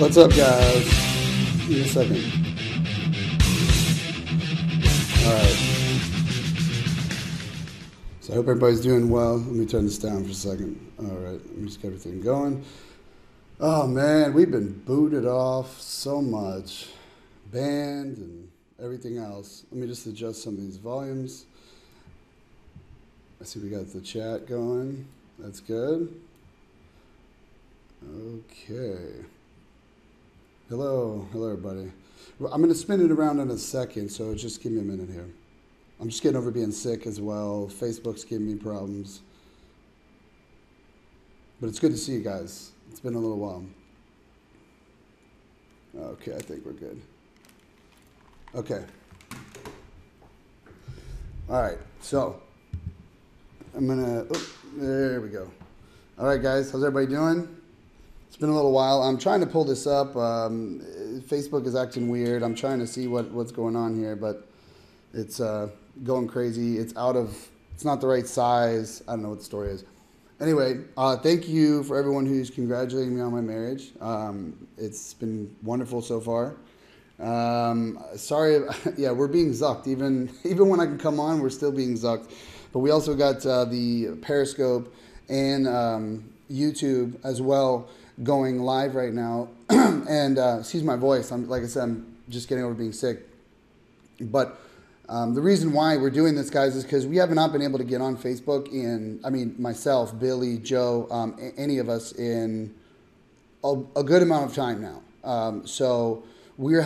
What's up, guys? Give me a second. All right. So I hope everybody's doing well. Let me turn this down for a second. All right. Let me just get everything going. Oh, man. We've been booted off so much. Banned and everything else. Let me just adjust some of these volumes. I see we got the chat going. That's good. Okay. Hello, everybody. Well, I'm going to spin it around in a second, so just give me a minute here. I'm just getting over being sick as well. Facebook's giving me problems. But it's good to see you guys. It's been a little while. Okay, I think we're good. Okay. All right, so I'm going to, there we go. All right, guys, how's everybody doing? It's been a little while. I'm trying to pull this up. Facebook is acting weird. I'm trying to see what's going on here, but it's going crazy. It's not the right size. I don't know what the story is. Anyway, thank you for everyone who's congratulating me on my marriage. It's been wonderful so far. Sorry, yeah, we're being zucked. Even when I can come on, we're still being zucked. But we also got the Periscope and YouTube as well going live right now. And excuse my voice. Like I said, I'm just getting over being sick. But the reason why we're doing this, guys, is because we have not been able to get on Facebook myself, Billy, Joe, any of us in a good amount of time now. So we're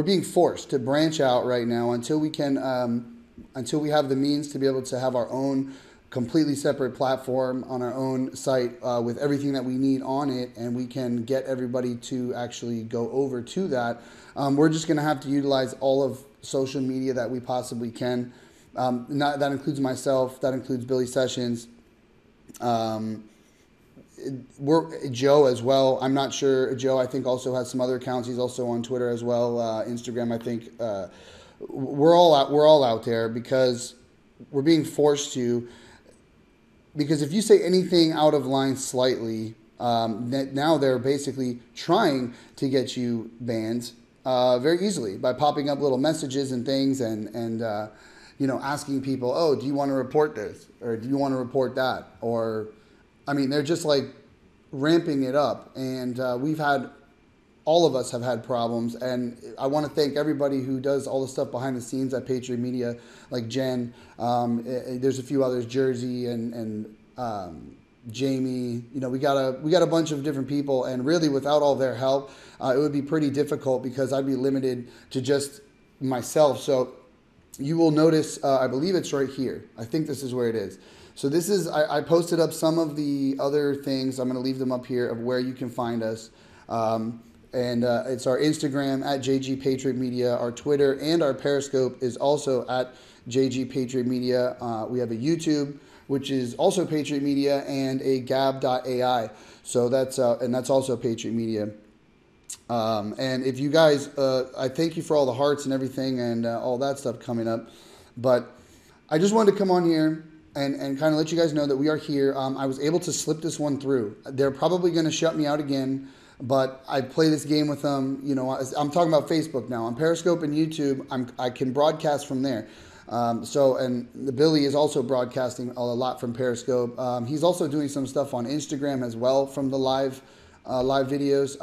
being forced to branch out right now until we have the means to be able to have our own completely separate platform on our own site with everything that we need on it, and we can get everybody to actually go over to that. We're just going to have to utilize all of social media that we possibly can. That includes myself. That includes Billy Sessions. Joe as well. I'm not sure. Joe, I think, also has some other accounts. He's also on Twitter as well. Instagram, I think. We're all out there because we're being forced to. Because if you say anything out of line slightly, now they're basically trying to get you banned very easily by popping up little messages and things and asking people, oh, do you want to report this? Or do you want to report that? Or, they're just like ramping it up. And all of us have had problems, and I want to thank everybody who does all the stuff behind the scenes at Patriot Media, like Jen. There's a few others, Jersey and Jamie. We got a bunch of different people, and really, without all their help, it would be pretty difficult because I'd be limited to just myself. So you will notice, I believe it's right here. I think this is where it is. So this is I posted up some of the other things. I'm going to leave them up here of where you can find us. And it's our Instagram at JG Patriot Media. Our Twitter and our Periscope is also at JG Patriot Media. We have a YouTube, which is also Patriot Media, and a Gab.ai. So that's also Patriot Media. And if you guys, I thank you for all the hearts and everything and all that stuff coming up. But I just wanted to come on here and kind of let you guys know that we are here. I was able to slip this one through. They're probably going to shut me out again. But I play this game with them. I'm talking about Facebook now. On Periscope and YouTube, I can broadcast from there. And the Billy is also broadcasting a lot from Periscope. He's also doing some stuff on Instagram as well from the live videos.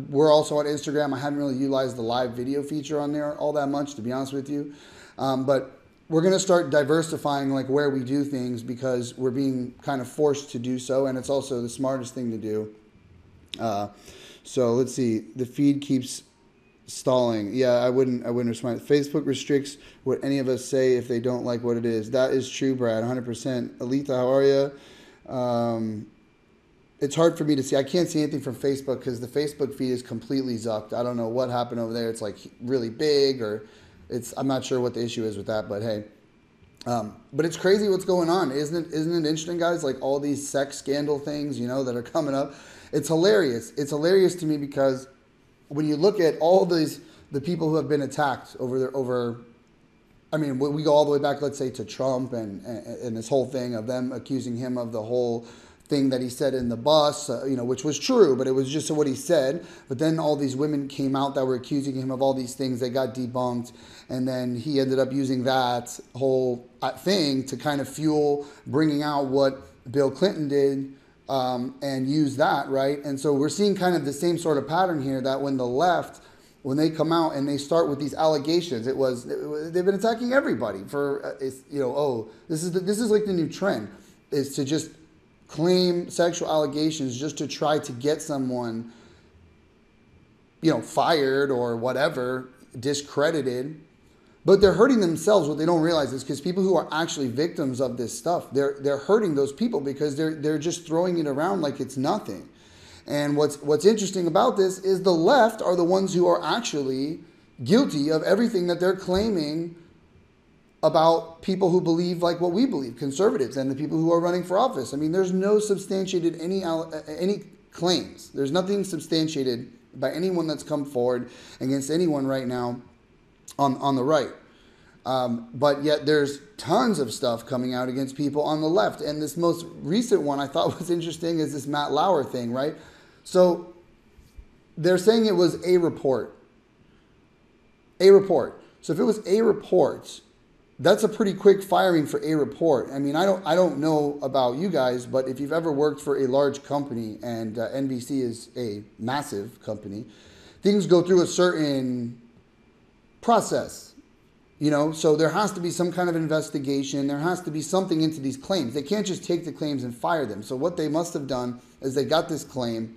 We're also on Instagram. I haven't really utilized the live video feature on there all that much, to be honest with you. But we're going to start diversifying like where we do things because we're being kind of forced to do so, and it's also the smartest thing to do. So let's see. The feed keeps stalling. Yeah, I wouldn't respond. Facebook restricts what any of us say if they don't like what it is. That is true, Brad. 100%. Alita, how are you? It's hard for me to see. I can't see anything from Facebook because the Facebook feed is completely zucked. I don't know what happened over there. It's like really big, or I'm not sure what the issue is with that. But hey. But it's crazy what's going on, isn't it interesting, guys? Like all these sex scandal things, that are coming up. It's hilarious. It's hilarious to me because when you look at all the people who have been attacked we go all the way back, let's say, to Trump and this whole thing of them accusing him of the whole thing that he said in the bus, which was true, but it was just what he said. But then all these women came out that were accusing him of all these things. They got debunked. And then he ended up using that whole thing to kind of fuel bringing out what Bill Clinton did, and use that, right? And so we're seeing kind of the same sort of pattern here, that when the left, when they come out and they start with these allegations, they've been attacking everybody for, this is like the new trend, is to just claim sexual allegations just to try to get someone, fired or whatever, discredited. But they're hurting themselves. What they don't realize is, because people who are actually victims of this stuff, they're hurting those people, because they're just throwing it around like it's nothing. And what's interesting about this is the left are the ones who are actually guilty of everything that they're claiming about people who believe like what we believe, conservatives, and the people who are running for office. I mean, there's no substantiated any claims. There's nothing substantiated by anyone that's come forward against anyone right now on the right. But yet there's tons of stuff coming out against people on the left. And this most recent one I thought was interesting is this Matt Lauer thing, right? So they're saying it was a report. A report. So if it was a report, that's a pretty quick firing for a report. I mean, I don't know about you guys, but if you've ever worked for a large company, and NBC is a massive company, things go through a certain process, so there has to be some kind of investigation. There has to be something into these claims. They can't just take the claims and fire them. So what they must have done is they got this claim.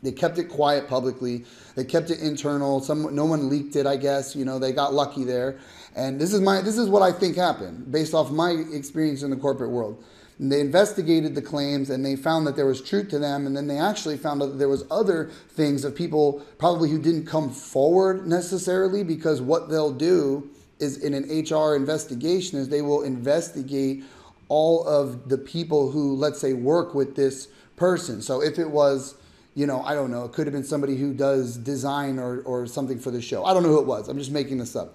They kept it quiet publicly. They kept it internal. No one leaked it, I guess. They got lucky there. And this is what I think happened based off my experience in the corporate world. And they investigated the claims, and they found that there was truth to them. And then they actually found out that there was other things of people probably who didn't come forward necessarily, because what they'll do is, in an HR investigation, is they will investigate all of the people who, let's say, work with this person. So if it was, I don't know, it could have been somebody who does design or something for the show. I don't know who it was. I'm just making this up.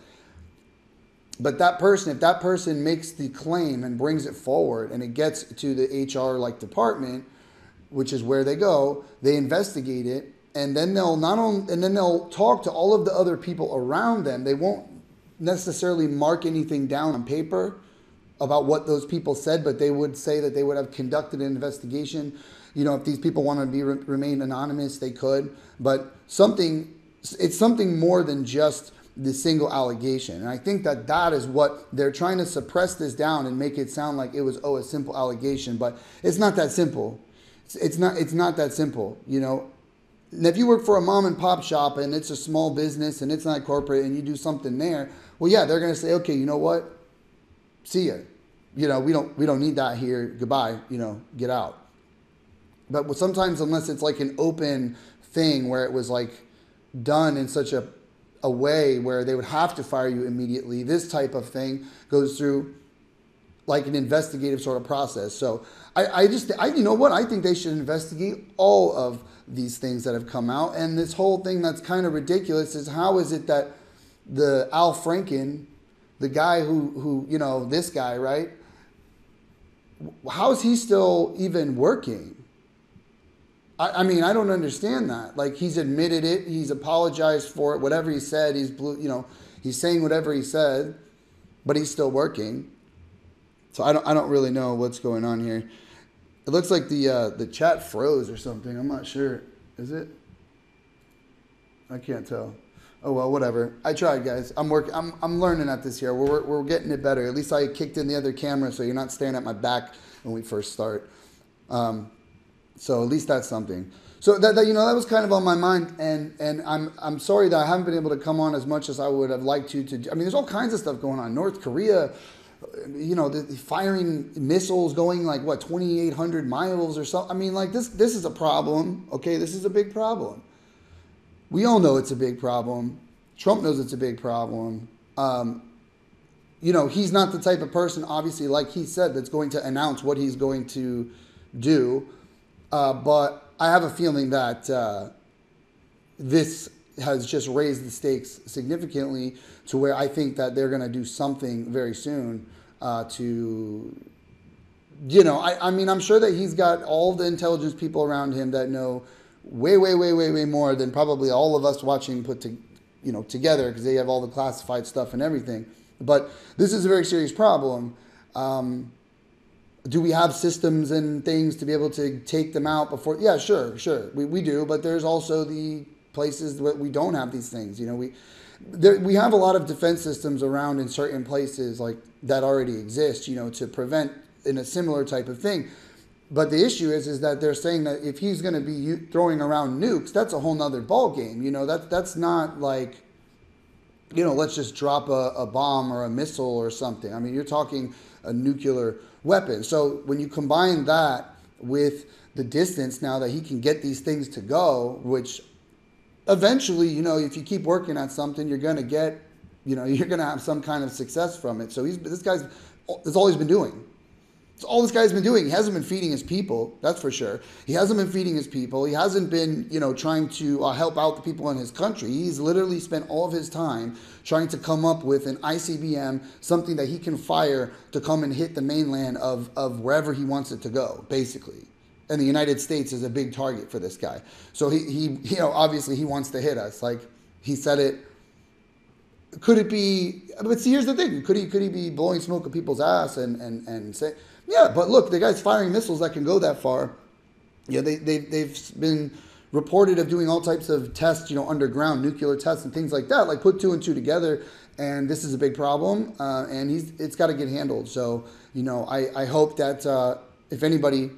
But that person, if that person makes the claim and brings it forward, and it gets to the HR department, which is where they go, they investigate it, and then they'll talk to all of the other people around them. They won't necessarily mark anything down on paper about what those people said, but they would say that they would have conducted an investigation. If these people want to remain anonymous, they could. But it's something more than just the single allegation. And I think that is what they're trying to suppress this down and make it sound like it was, a simple allegation. But it's not that simple. It's not that simple, And if you work for a mom and pop shop and it's a small business and it's not corporate and you do something there, well, yeah, they're going to say, okay, you know what? See ya. We don't need that here. Goodbye. Get out. But sometimes, unless it's like an open thing where it was like done in such a way where they would have to fire you immediately, this type of thing goes through like an investigative sort of process. So I think they should investigate all of these things that have come out. And this whole thing that's kind of ridiculous is, how is it that the Al Franken, the guy who this guy, right? How is he still even working? I mean, I don't understand that. Like, he's admitted it. He's apologized for it. Whatever he said, he's saying whatever he said, but he's still working. So I don't really know what's going on here. It looks like the chat froze or something. I'm not sure. Is it? I can't tell. Oh well, whatever. I tried, guys. I'm learning at this here. We're getting it better. At least I kicked in the other camera, so you're not staring at my back when we first start. So at least that's something. So that was kind of on my mind, and I'm sorry that I haven't been able to come on as much as I would have liked to. I mean, there's all kinds of stuff going on. North Korea, the firing missiles going like 2,800 miles or something. I mean, like this is a problem. Okay, this is a big problem. We all know it's a big problem. Trump knows it's a big problem. He's not the type of person, obviously, like he said, that's going to announce what he's going to do. But I have a feeling that this has just raised the stakes significantly to where I think that they're going to do something very soon to I mean, I'm sure that he's got all the intelligence people around him that know way, way, way, way, way more than probably all of us watching together, because they have all the classified stuff and everything. But this is a very serious problem. Do we have systems and things to be able to take them out before? Yeah, sure. We do, but there's also the places that we don't have these things. We have a lot of defense systems around in certain places like that already exist, to prevent in a similar type of thing. But the issue is that they're saying that if he's going to be throwing around nukes, that's a whole nother ball game. That's not like, let's just drop a bomb or a missile or something. I mean, you're talking a nuclear weapon. So when you combine that with the distance now that he can get these things to go, which eventually, if you keep working at something, you're going to get, you're going to have some kind of success from it. So that's all he's been doing. It's all this guy's been doing. He hasn't been feeding his people, that's for sure. He hasn't been feeding his people. He hasn't been, trying to help out the people in his country. He's literally spent all of his time trying to come up with an ICBM, something that he can fire to come and hit the mainland of wherever he wants it to go, basically. And the United States is a big target for this guy. So he obviously he wants to hit us. Like he said it. Could it be? But see, here's the thing. Could he be blowing smoke at people's ass and say, yeah? But look, the guy's firing missiles that can go that far. Yeah, they've been reported of doing all types of tests, underground nuclear tests and things like that. Like put two and two together, and this is a big problem, and it's got to get handled. So I hope that if anybody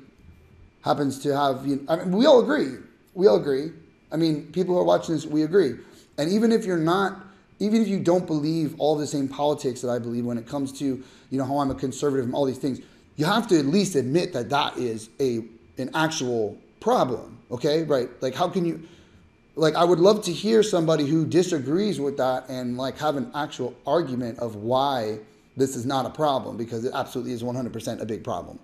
happens to have, I mean, we all agree. I mean, people who are watching this, we agree. And even if you don't believe all the same politics that I believe when it comes to, how I'm a conservative and all these things, you have to at least admit that is an actual problem. Okay, right? Like, how can you? Like, I would love to hear somebody who disagrees with that and like have an actual argument of why this is not a problem, because it absolutely is 100% a big problem.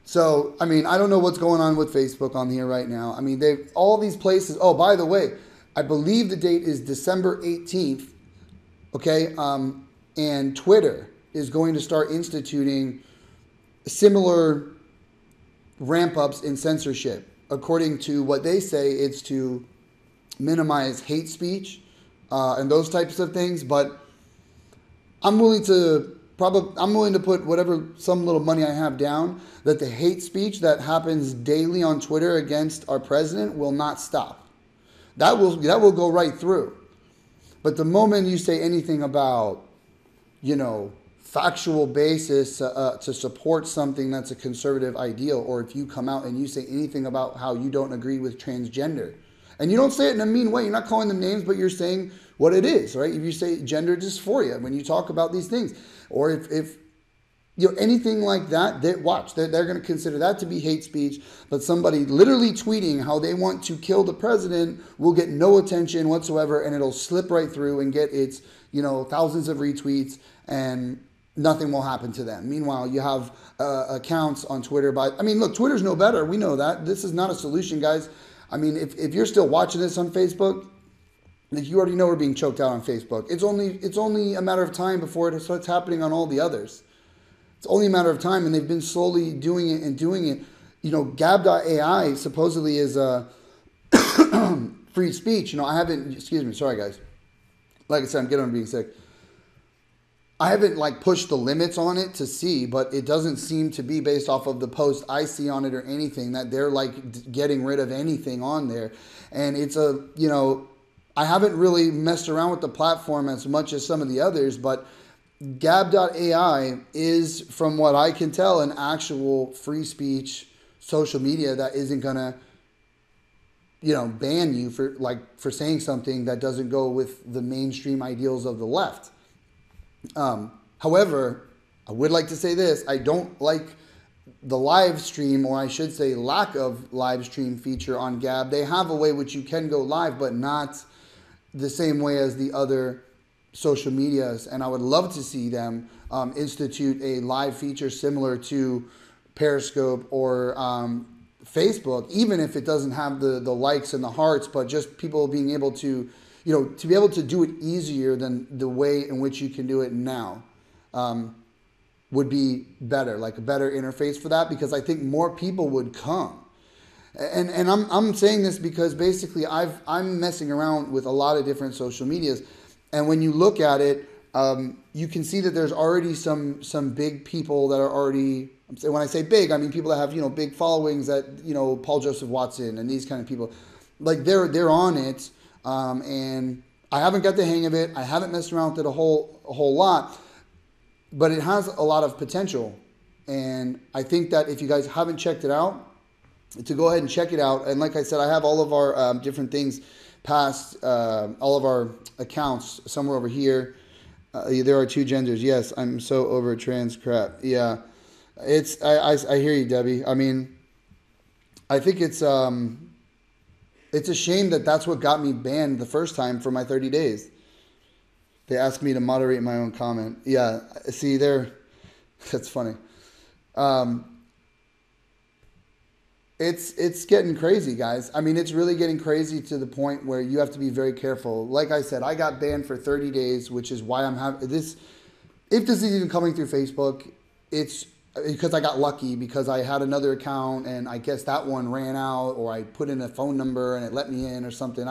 So, I mean, I don't know what's going on with Facebook on here right now. I mean, all these places. Oh, by the way, I believe the date is December 18th. Okay. And Twitter is going to start instituting similar ramp ups in censorship. According to what they say, it's to minimize hate speech, and those types of things. But I'm willing to put some little money I have down that the hate speech that happens daily on Twitter against our president will not stop. That will go right through. But the moment you say anything about, factual basis to support something that's a conservative ideal, or if you come out and you say anything about how you don't agree with transgender, and you don't say it in a mean way, you're not calling them names, but you're saying what it is, right? If you say gender dysphoria when you talk about these things, or if anything like that, they're going to consider that to be hate speech. But somebody literally tweeting how they want to kill the president will get no attention whatsoever, and it'll slip right through and get its thousands of retweets, and nothing will happen to them. Meanwhile, you have accounts on Twitter look, Twitter's no better. We know that. This is not a solution, guys. I mean, if you're still watching this on Facebook, like, you already know we're being choked out on Facebook. It's only a matter of time before it starts happening on all the others. It's only a matter of time, and they've been slowly doing it. Gab.ai supposedly is free speech. Excuse me, sorry guys. Like I said, I'm getting on being sick. I haven't pushed the limits on it to see, but it doesn't seem to be, based off of the post I see on it or anything, that they're getting rid of anything on there. And it's I haven't really messed around with the platform as much as some of the others, but Gab.ai is, from what I can tell, an actual free speech social media that isn't gonna, ban you for saying something that doesn't go with the mainstream ideals of the left. However, I would like to say this: I don't like the live stream, or I should say lack of live stream feature on Gab. They have a way which you can go live, but not the same way as the other social medias. And I would love to see them institute a live feature similar to Periscope or Facebook, even if it doesn't have the likes and the hearts, but just people being able to, to be able to do it easier than the way in which you can do it now. would be better, like a better interface for that, because I think more people would come. And I'm saying this because basically I'm messing around with a lot of different social medias, and when you look at it, you can see that there's already some big people that are already. When I say big, I mean people that have big followings, that Paul Joseph Watson and these kind of people, like they're on it, and I haven't got the hang of it. I haven't messed around with it a whole lot, but it has a lot of potential, and I think that if you guys haven't checked it out, to go ahead and check it out. And like I said, I have all of our different things past, all of our accounts somewhere over here. There are two genders. Yes, I'm so over trans crap. Yeah, I hear you, Debbie. I mean, I think it's a shame that that's what got me banned the first time for my 30 days. They asked me to moderate my own comment. Yeah, see there, that's funny. It's getting crazy, guys. I mean, it's really getting crazy to the point where you have to be very careful. Like I said, I got banned for 30 days, which is why I'm having this. If this is even coming through Facebook, it's because I got lucky, because I had another account and I guess that one ran out, or I put in a phone number and it let me in or something.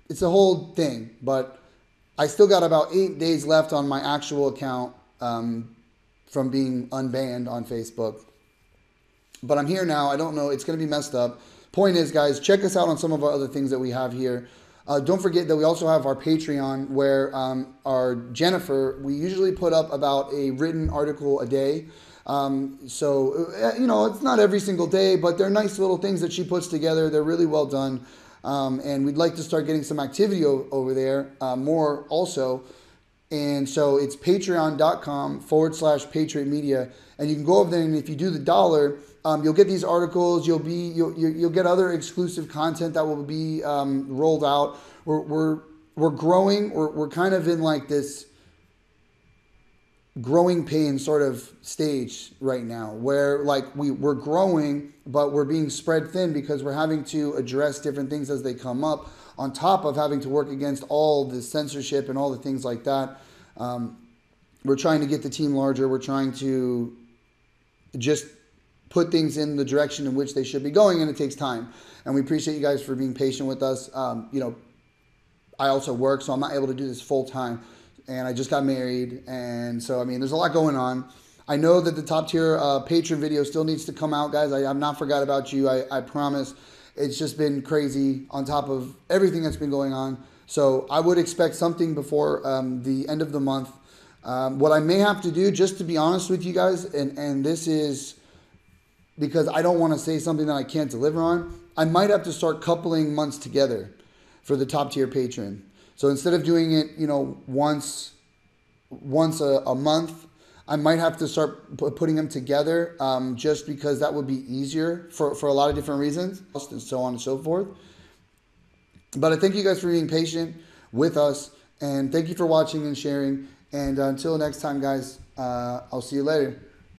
It's a whole thing, but I still got about 8 days left on my actual account from being unbanned on Facebook. But I'm here now. I don't know. It's going to be messed up. Point is, guys, check us out on some of our other things that we have here. Don't forget that we also have our Patreon, where our Jennifer, we usually put up about a written article a day. So it's not every single day, but they're nice little things that she puts together. They're really well done. And we'd like to start getting some activity over there, more also. And so it's patreon.com/Patriot Media. And you can go over there, and if you do the $1, you'll get these articles. You'll get other exclusive content that will be rolled out. We're growing. We're kind of in like this growing pain sort of stage right now, where like we're growing, but we're being spread thin because we're having to address different things as they come up, on top of having to work against all the censorship and all the things like that. We're trying to get the team larger. We're trying to just put things in the direction in which they should be going, and it takes time. And we appreciate you guys for being patient with us. I also work, so I'm not able to do this full time. And I just got married, and so, I mean, there's a lot going on. I know that the top tier patron video still needs to come out, guys. I've not forgot about you. I promise. It's just been crazy on top of everything that's been going on. So I would expect something before the end of the month. What I may have to do, just to be honest with you guys, and this is because I don't want to say something that I can't deliver on, I might have to start coupling months together for the top tier patron. So instead of doing it, once a month, I might have to start putting them together, just because that would be easier for a lot of different reasons, and so on and so forth. But I thank you guys for being patient with us, and thank you for watching and sharing. And until next time, guys, I'll see you later.